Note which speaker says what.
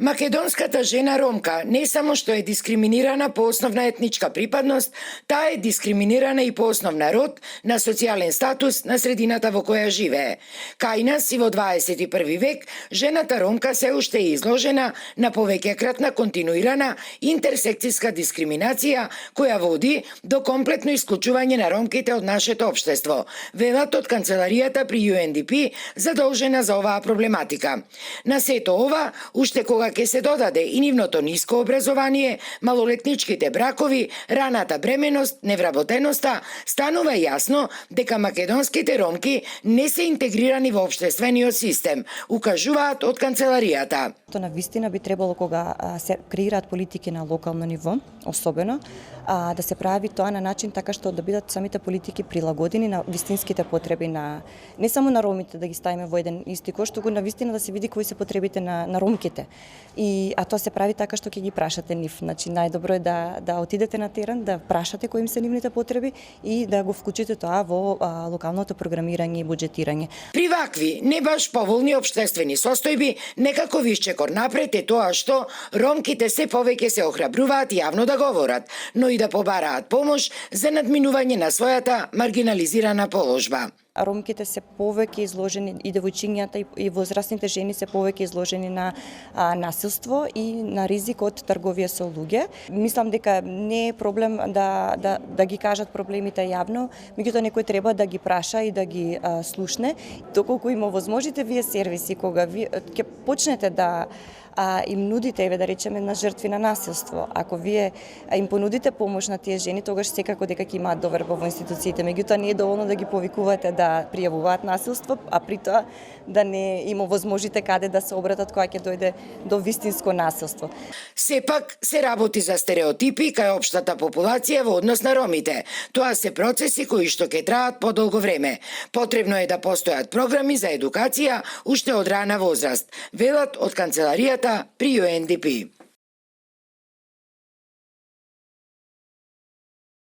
Speaker 1: Македонската жена ромка не само што е дискриминирана по основна етничка припадност, таа е дискриминирана и по основна род, на социјален статус на средината во која живее. Кај нас и во 21 век, жената ромка се уште е изложена на повеќекратна континуирана интерсекцијска дискриминација која води до комплетно исклучување на ромките од нашето општество, велат од канцеларијата при UNDP задолжена за оваа проблематика. На сето ова, уште кога ќе се додаде и нивното ниско образование, малолетничките бракови, раната бременост, невработеноста, станува јасно дека македонските ромки не се интегрирани во општествениот систем, укажуваат од канцеларијата.
Speaker 2: То на вистина би требало кога се креираат политики на локално ниво, особено, да се прави тоа на начин така што да бидат самите политики прилагодени на вистинските потреби на не само на ромите да ги ставиме во еден исти кош, туку на вистина да се види кои се потребите на ромките. А тоа се прави така што ќе ги прашате нив. Значи најдобро е да отидете на терен, да прашате кои им се нивните потреби и да го вклучите тоа во локалното програмирање и буџетирање.
Speaker 1: При вакви не баш поволни општествени состојби, некако висчекор напред е тоа што ромките се повеќе се охрабруваат јавно да говорат, но и да побараат помош за надминување на својата маргинализирана положба.
Speaker 2: Ромките се повеќе изложени и девојчињата и возрастните жени се повеќе изложени на насилство и на ризик од трговија со луѓе. Мислам дека не е проблем да ги кажат проблемите јавно, меѓутоа некој треба да ги праша и да ги слушне. Доколку им овозможите вие сервиси, кога вие ќе почнете да им нудите, да речеме, на жртви на насилство. Ако вие им понудите помош на тие жени, тогаш секако дека ќе имаат доверба во институциите. Меѓутоа не е доволно да ги повикувате да пријавуваат насилство, а при тоа да не им овозможите каде да се обратат кога ќе дојде до вистинско насилство.
Speaker 1: Сепак се работи за стереотипи кај општата популација во однос на ромите. Тоа се процеси кои што ќе траат подолго време. Потребно е да постојат програми за едукација уште од рана возраст, велат од канцеларијата при UNDP.